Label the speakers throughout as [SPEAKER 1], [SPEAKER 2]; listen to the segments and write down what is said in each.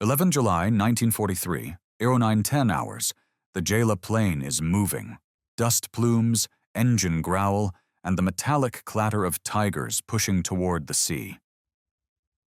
[SPEAKER 1] 11 July 1943, 0910 hours. The Gela plane is moving. Dust plumes, engine growl, and the metallic clatter of tigers pushing toward the sea.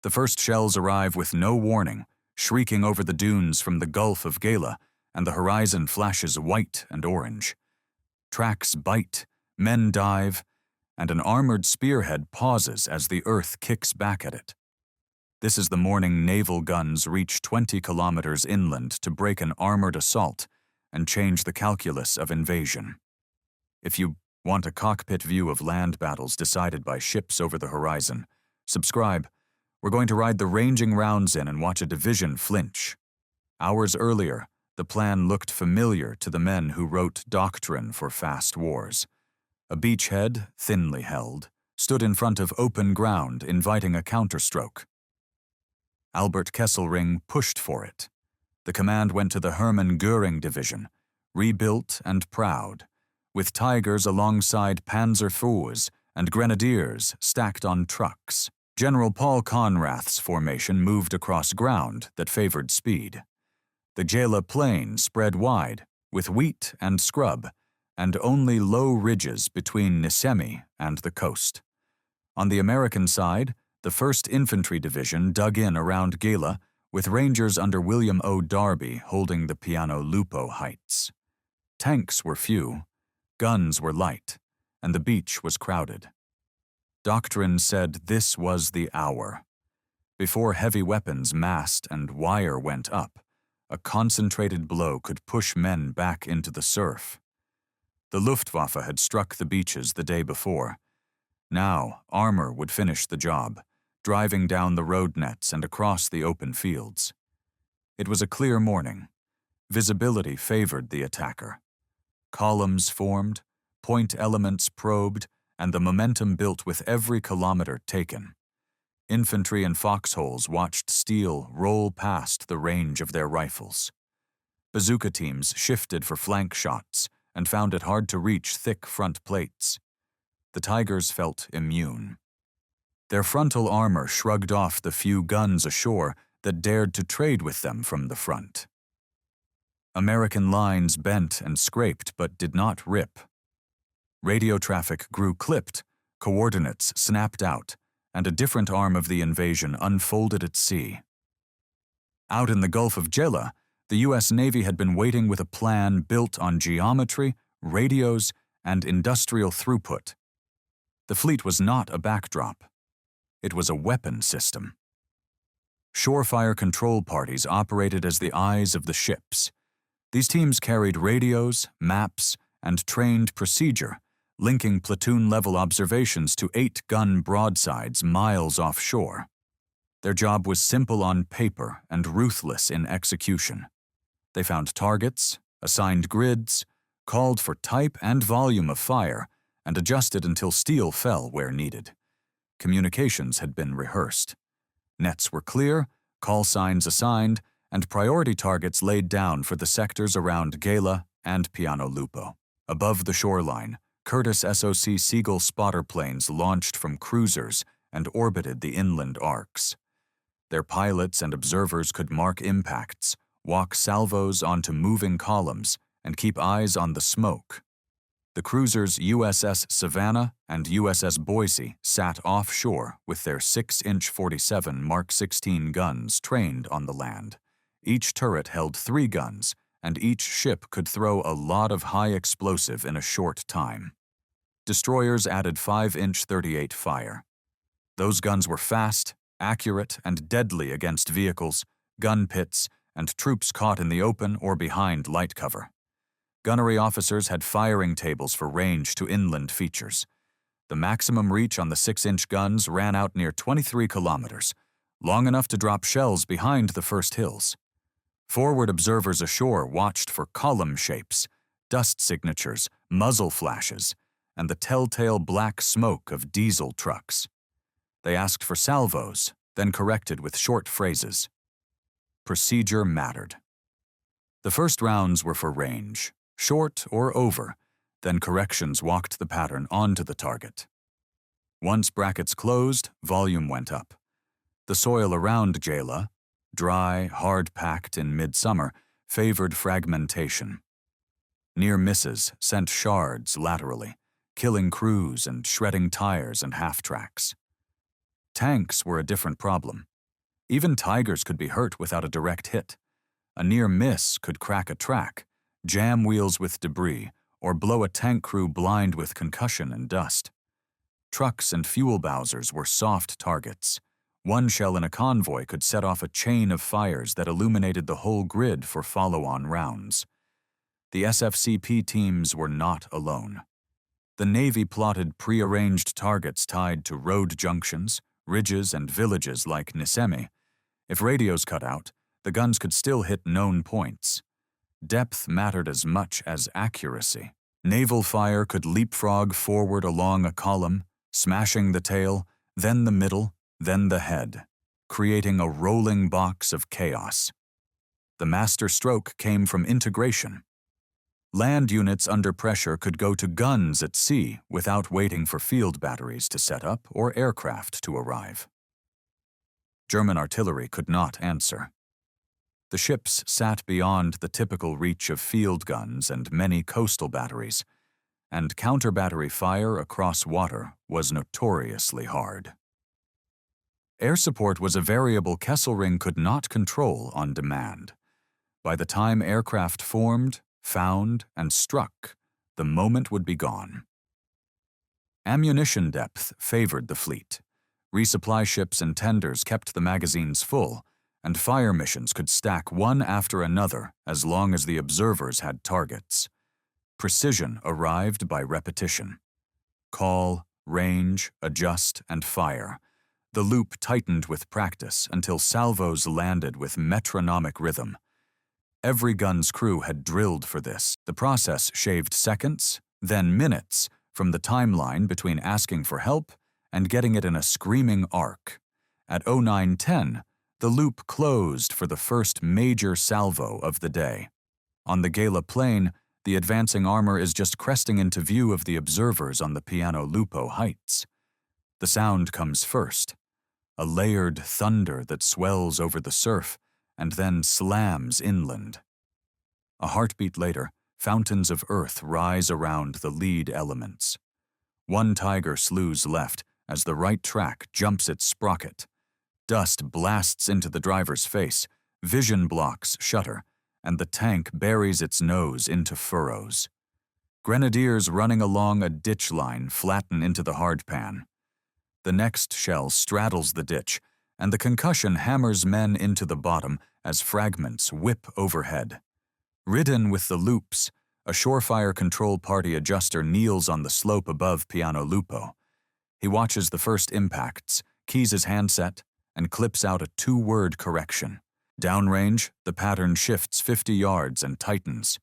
[SPEAKER 1] The first shells arrive with no warning, shrieking over the dunes from the Gulf of Gela, and the horizon flashes white and orange. Tracks bite, men dive, and an armored spearhead pauses as the earth kicks back at it. This is the morning naval guns reach 20 kilometers inland to break an armored assault and change the calculus of invasion. If you want a cockpit view of land battles decided by ships over the horizon, subscribe. We're going to ride the ranging rounds in and watch a division flinch. Hours earlier, the plan looked familiar to the men who wrote doctrine for fast wars. A beachhead, thinly held, stood in front of open ground, inviting a counterstroke. Albert Kesselring pushed for it. The command went to the Hermann Göring Division, rebuilt and proud, with tigers alongside Panzerfuhrs and grenadiers stacked on trucks. General Paul Conrath's formation moved across ground that favored speed. The Gela plain spread wide, with wheat and scrub, and only low ridges between Nisemi and the coast. On the American side, the 1st Infantry Division dug in around Gela, with Rangers under William O. Darby holding the Piano Lupo heights. Tanks were few, guns were light, and the beach was crowded. Doctrine said this was the hour. Before heavy weapons massed and wire went up, a concentrated blow could push men back into the surf. The Luftwaffe had struck the beaches the day before. Now, armor would finish the job, driving down the road nets and across the open fields. It was a clear morning. Visibility favored the attacker. Columns formed, point elements probed, and the momentum built with every kilometer taken. Infantry and foxholes watched steel roll past the range of their rifles. Bazooka teams shifted for flank shots and found it hard to reach thick front plates. The Tigers felt immune. Their frontal armor shrugged off the few guns ashore that dared to trade with them from the front. American lines bent and scraped but did not rip. Radio traffic grew clipped, coordinates snapped out, and a different arm of the invasion unfolded at sea. Out in the Gulf of Gela, the U.S. Navy had been waiting with a plan built on geometry, radios, and industrial throughput. The fleet was not a backdrop. It was a weapon system. Shorefire control parties operated as the eyes of the ships. These teams carried radios, maps, and trained procedure, linking platoon-level observations to 8-gun broadsides miles offshore. Their job was simple on paper and ruthless in execution. They found targets, assigned grids, called for type and volume of fire, and adjusted until steel fell where needed. Communications had been rehearsed. Nets were clear, call signs assigned, and priority targets laid down for the sectors around Gela and Piano Lupo. Above the shoreline, Curtiss SOC Seagull spotter planes launched from cruisers and orbited the inland arcs. Their pilots and observers could mark impacts, walk salvos onto moving columns, and keep eyes on the smoke. The cruisers USS Savannah and USS Boise sat offshore with their 6-inch 47 Mark 16 guns trained on the land. Each turret held 3 guns, and each ship could throw a lot of high explosive in a short time. Destroyers added 5-inch 38 fire. Those guns were fast, accurate, and deadly against vehicles, gun pits, and troops caught in the open or behind light cover. Gunnery officers had firing tables for range to inland features. The maximum reach on the 6-inch guns ran out near 23 kilometers, long enough to drop shells behind the first hills. Forward observers ashore watched for column shapes, dust signatures, muzzle flashes, and the telltale black smoke of diesel trucks. They asked for salvos, then corrected with short phrases. Procedure mattered. The first rounds were for range, short or over, then corrections walked the pattern onto the target. Once brackets closed, volume went up. The soil around Gela, dry, hard-packed in midsummer, favored fragmentation. Near misses sent shards laterally, killing crews and shredding tires and half-tracks. Tanks were a different problem. Even Tigers could be hurt without a direct hit. A near miss could crack a track, jam wheels with debris, or blow a tank crew blind with concussion and dust. Trucks and fuel bowsers were soft targets. One shell in a convoy could set off a chain of fires that illuminated the whole grid for follow-on rounds. The SFCP teams were not alone. The Navy plotted pre-arranged targets tied to road junctions, ridges, and villages like Nisemi. If radios cut out, the guns could still hit known points. Depth mattered as much as accuracy. Naval fire could leapfrog forward along a column, smashing the tail, then the middle, then the head, creating a rolling box of chaos. The master stroke came from integration. Land units under pressure could go to guns at sea without waiting for field batteries to set up or aircraft to arrive. German artillery could not answer. The ships sat beyond the typical reach of field guns and many coastal batteries, and counter-battery fire across water was notoriously hard. Air support was a variable Kesselring could not control on demand. By the time aircraft formed, found, and struck, the moment would be gone. Ammunition depth favored the fleet. Resupply ships and tenders kept the magazines full, and fire missions could stack one after another as long as the observers had targets. Precision arrived by repetition. Call, range, adjust, and fire. The loop tightened with practice until salvos landed with metronomic rhythm. Every gun's crew had drilled for this. The process shaved seconds, then minutes, from the timeline between asking for help and getting it in a screaming arc. At 09:10, the loop closed for the first major salvo of the day. On the Gela plain, the advancing armor is just cresting into view of the observers on the Piano Lupo heights. The sound comes first, a layered thunder that swells over the surf and then slams inland. A heartbeat later, fountains of earth rise around the lead elements. One Tiger slews left as the right track jumps its sprocket. Dust blasts into the driver's face, vision blocks shutter, and the tank buries its nose into furrows. Grenadiers running along a ditch line flatten into the hardpan. The next shell straddles the ditch, and the concussion hammers men into the bottom as fragments whip overhead. Ridden with the loops, a shorefire control party adjuster kneels on the slope above Piano Lupo. He watches the first impacts, keys his handset, and clips out a 2-word correction. Downrange, the pattern shifts 50 yards and tightens.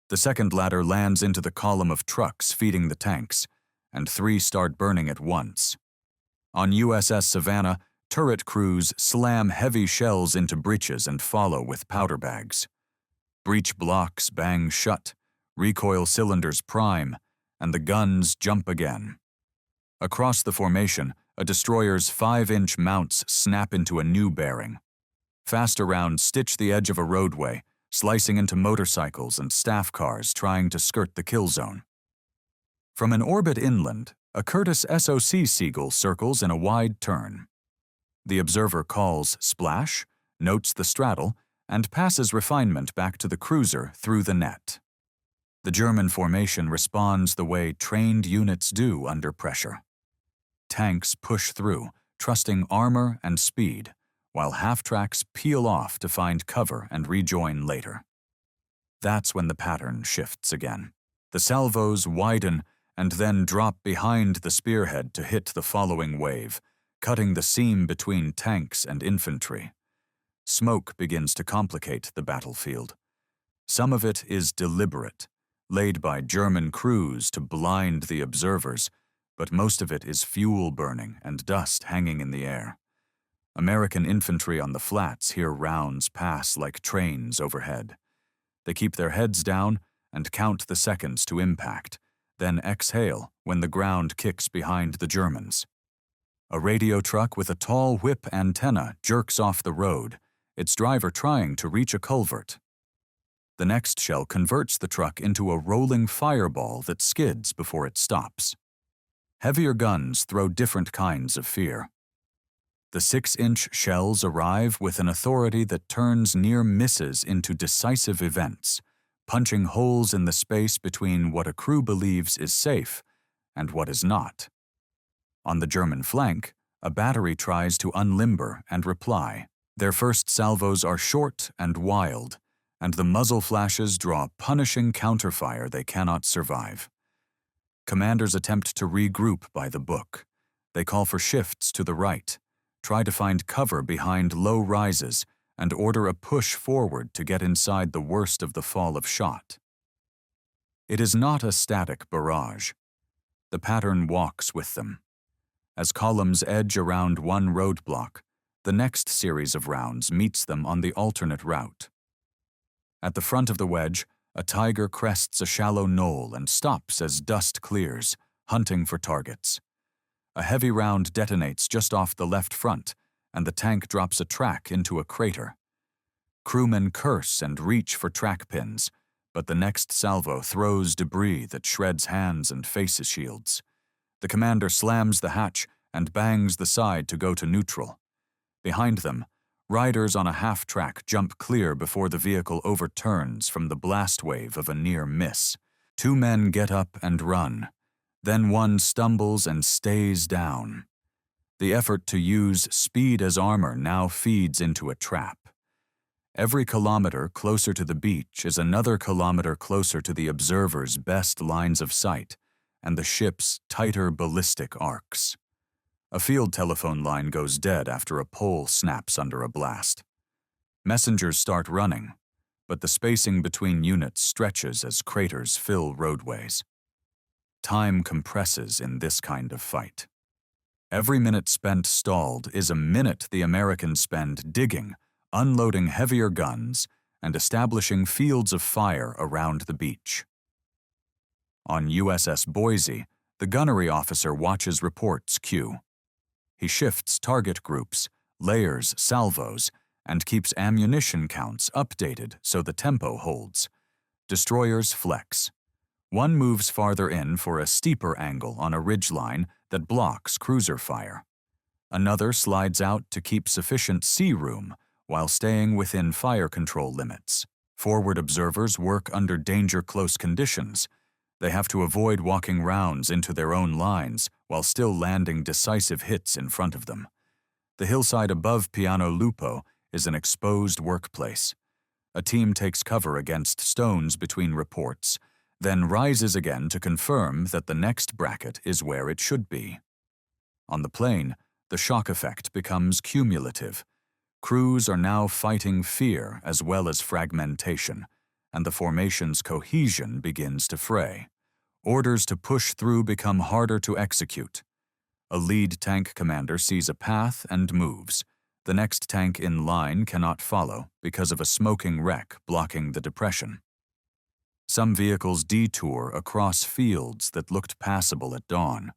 [SPEAKER 1] The second ladder lands into the column of trucks feeding the tanks, and 3 start burning at once. On USS Savannah, turret crews slam heavy shells into breaches and follow with powder bags. Breech blocks bang shut, recoil cylinders prime, and the guns jump again. Across the formation, a destroyer's 5-inch mounts snap into a new bearing. Faster rounds stitch the edge of a roadway, slicing into motorcycles and staff cars trying to skirt the kill zone. From an orbit inland, a Curtiss SOC Seagull circles in a wide turn. The observer calls splash, notes the straddle, and passes refinement back to the cruiser through the net. The German formation responds the way trained units do under pressure. Tanks push through, trusting armor and speed, while half-tracks peel off to find cover and rejoin later. That's when the pattern shifts again. The salvos widen and then drop behind the spearhead to hit the following wave, cutting the seam between tanks and infantry. Smoke begins to complicate the battlefield. Some of it is deliberate, laid by German crews to blind the observers, but most of it is fuel burning and dust hanging in the air. American infantry on the flats hear rounds pass like trains overhead. They keep their heads down and count the seconds to impact, then exhale when the ground kicks behind the Germans. A radio truck with a tall whip antenna jerks off the road, its driver trying to reach a culvert. The next shell converts the truck into a rolling fireball that skids before it stops. Heavier guns throw different kinds of fear. The 6-inch shells arrive with an authority that turns near misses into decisive events, punching holes in the space between what a crew believes is safe and what is not. On the German flank, a battery tries to unlimber and reply. Their first salvos are short and wild, and the muzzle flashes draw punishing counterfire they cannot survive. Commanders attempt to regroup by the book. They call for shifts to the right, try to find cover behind low rises, and order a push forward to get inside the worst of the fall of shot. It is not a static barrage. The pattern walks with them. As columns edge around one roadblock, the next series of rounds meets them on the alternate route. At the front of the wedge, a Tiger crests a shallow knoll and stops as dust clears, hunting for targets. A heavy round detonates just off the left front, and the tank drops a track into a crater. Crewmen curse and reach for track pins, but the next salvo throws debris that shreds hands and face shields. The commander slams the hatch and bangs the side to go to neutral. Behind them, riders on a half-track jump clear before the vehicle overturns from the blast wave of a near miss. 2 men get up and run. Then one stumbles and stays down. The effort to use speed as armor now feeds into a trap. Every kilometer closer to the beach is another kilometer closer to the observer's best lines of sight and the ship's tighter ballistic arcs. A field telephone line goes dead after a pole snaps under a blast. Messengers start running, but the spacing between units stretches as craters fill roadways. Time compresses in this kind of fight. Every minute spent stalled is a minute the Americans spend digging, unloading heavier guns, and establishing fields of fire around the beach. On USS Boise, the gunnery officer watches reports queue. He shifts target groups, layers salvos, and keeps ammunition counts updated so the tempo holds. Destroyers flex. One moves farther in for a steeper angle on a ridgeline that blocks cruiser fire. Another slides out to keep sufficient sea room while staying within fire control limits. Forward observers work under danger-close conditions. They have to avoid walking rounds into their own lines while still landing decisive hits in front of them. The hillside above Piano Lupo is an exposed workplace. A team takes cover against stones between reports, then rises again to confirm that the next bracket is where it should be. On the plane, the shock effect becomes cumulative. Crews are now fighting fear as well as fragmentation, and the formation's cohesion begins to fray. Orders to push through become harder to execute. A lead tank commander sees a path and moves. The next tank in line cannot follow because of a smoking wreck blocking the depression. Some vehicles detour across fields that looked passable at dawn.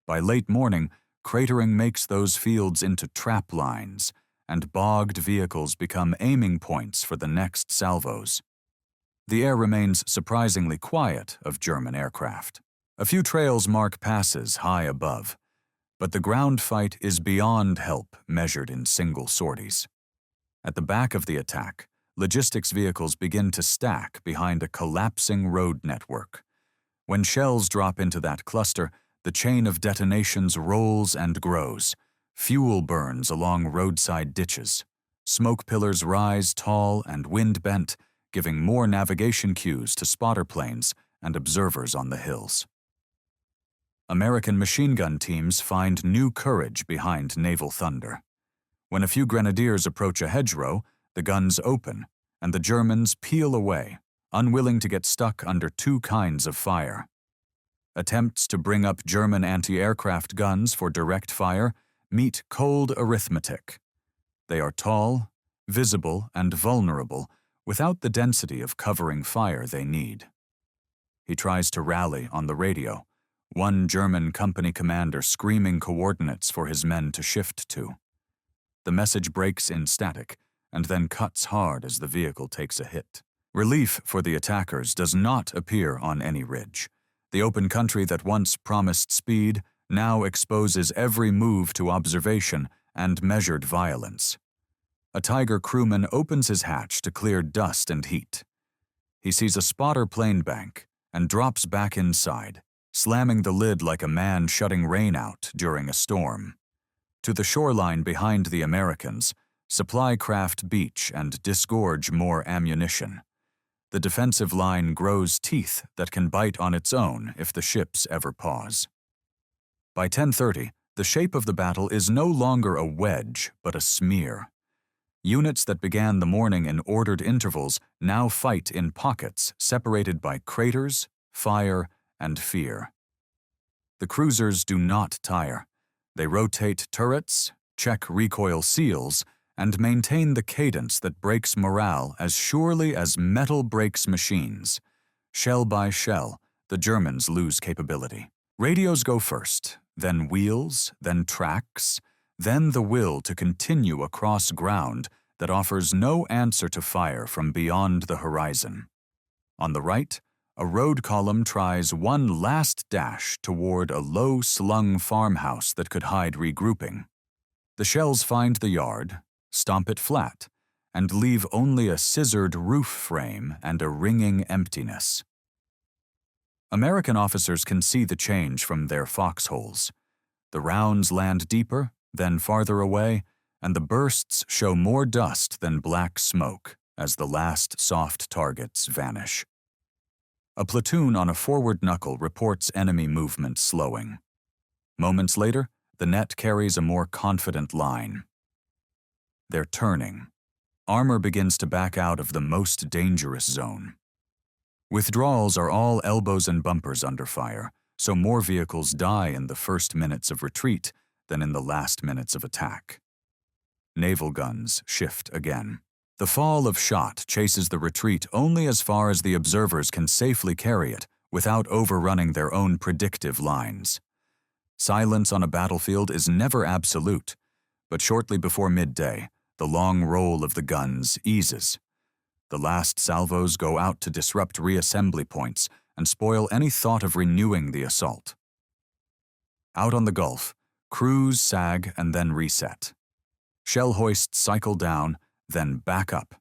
[SPEAKER 1] By late morning, cratering makes those fields into trap lines, and bogged vehicles become aiming points for the next salvos. The air remains surprisingly quiet of German aircraft. A few trails mark passes high above, but the ground fight is beyond help measured in single sorties. At the back of the attack, logistics vehicles begin to stack behind a collapsing road network. When shells drop into that cluster, the chain of detonations rolls and grows. Fuel burns along roadside ditches. Smoke pillars rise tall and wind-bent, giving more navigation cues to spotter planes and observers on the hills. American machine gun teams find new courage behind naval thunder. When a few grenadiers approach a hedgerow, the guns open, and the Germans peel away, unwilling to get stuck under 2 kinds of fire. Attempts to bring up German anti-aircraft guns for direct fire meet cold arithmetic. They are tall, visible, and vulnerable, without the density of covering fire they need. He tries to rally on the radio, one German company commander screaming coordinates for his men to shift to. The message breaks in static, and then cuts hard as the vehicle takes a hit. Relief for the attackers does not appear on any ridge. The open country that once promised speed now exposes every move to observation and measured violence. A Tiger crewman opens his hatch to clear dust and heat. He sees a spotter plane bank and drops back inside, slamming the lid like a man shutting rain out during a storm. To the shoreline behind the Americans, supply craft beach and disgorge more ammunition. The defensive line grows teeth that can bite on its own if the ships ever pause. By 10:30, the shape of the battle is no longer a wedge, but a smear. Units that began the morning in ordered intervals now fight in pockets separated by craters, fire, and fear. The cruisers do not tire. They rotate turrets, check recoil seals, and maintain the cadence that breaks morale as surely as metal breaks machines. Shell by shell, the Germans lose capability. Radios go first, then wheels, then tracks, then the will to continue across ground that offers no answer to fire from beyond the horizon. On the right, a road column tries one last dash toward a low-slung farmhouse that could hide regrouping. The shells find the yard, stomp it flat, and leave only a scissored roof frame and a ringing emptiness. American officers can see the change from their foxholes. The rounds land deeper, then farther away, and the bursts show more dust than black smoke as the last soft targets vanish. A platoon on a forward knuckle reports enemy movement slowing. Moments later, the net carries a more confident line. They're turning. Armor begins to back out of the most dangerous zone. Withdrawals are all elbows and bumpers under fire, so more vehicles die in the first minutes of retreat than in the last minutes of attack. Naval guns shift again. The fall of shot chases the retreat only as far as the observers can safely carry it without overrunning their own predictive lines. Silence on a battlefield is never absolute, but shortly before midday, the long roll of the guns eases. The last salvos go out to disrupt reassembly points and spoil any thought of renewing the assault. Out on the Gulf, crews sag and then reset. Shell hoists cycle down, then back up,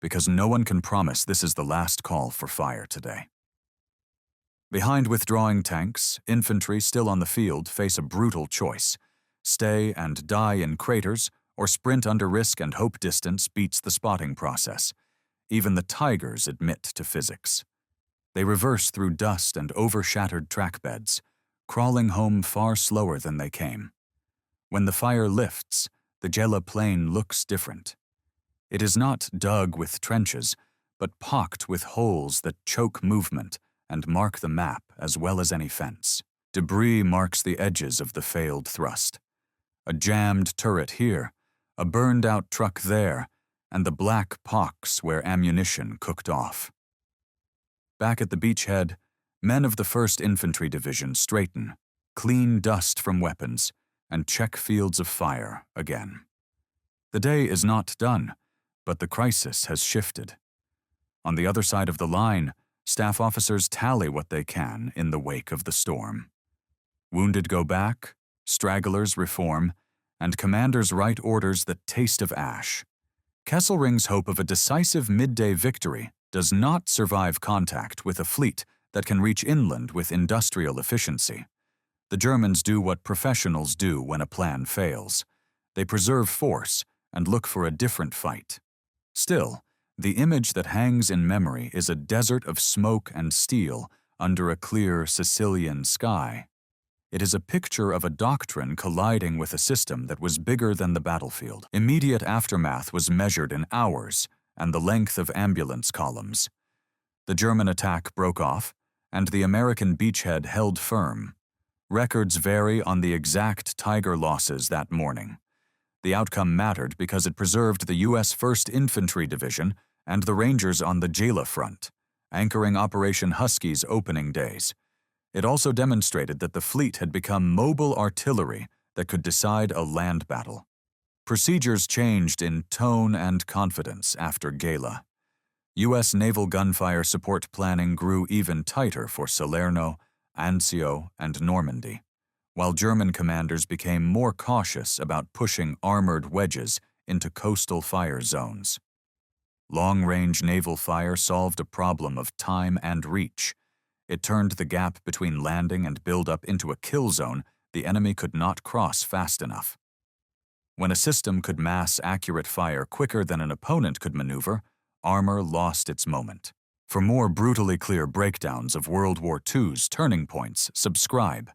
[SPEAKER 1] because no one can promise this is the last call for fire today. Behind withdrawing tanks, infantry still on the field face a brutal choice: stay and die in craters, or sprint under risk and hope distance beats the spotting process. Even the Tigers admit to physics. They reverse through dust and over-shattered track beds, crawling home far slower than they came. When the fire lifts, the Gela plain looks different. It is not dug with trenches, but pocked with holes that choke movement and mark the map as well as any fence. Debris marks the edges of the failed thrust. A jammed turret here, a burned-out truck there, and the black pocks where ammunition cooked off. Back at the beachhead, men of the 1st Infantry Division straighten, clean dust from weapons, and check fields of fire again. The day is not done, but the crisis has shifted. On the other side of the line, staff officers tally what they can in the wake of the storm. Wounded go back, stragglers reform, and commanders write orders that taste of ash. Kesselring's hope of a decisive midday victory does not survive contact with a fleet that can reach inland with industrial efficiency. The Germans do what professionals do when a plan fails. They preserve force and look for a different fight. Still, the image that hangs in memory is a desert of smoke and steel under a clear Sicilian sky. It is a picture of a doctrine colliding with a system that was bigger than the battlefield. Immediate aftermath was measured in hours and the length of ambulance columns. The German attack broke off, and the American beachhead held firm. Records vary on the exact Tiger losses that morning. The outcome mattered because it preserved the U.S. 1st Infantry Division and the Rangers on the Gela front, anchoring Operation Husky's opening days. It also demonstrated that the fleet had become mobile artillery that could decide a land battle. Procedures changed in tone and confidence after Gela. U.S. naval gunfire support planning grew even tighter for Salerno, Anzio, and Normandy, while German commanders became more cautious about pushing armored wedges into coastal fire zones. Long-range naval fire solved a problem of time and reach. It turned the gap between landing and buildup into a kill zone the enemy could not cross fast enough. When a system could mass accurate fire quicker than an opponent could maneuver, armor lost its moment. For more brutally clear breakdowns of World War II's turning points, subscribe.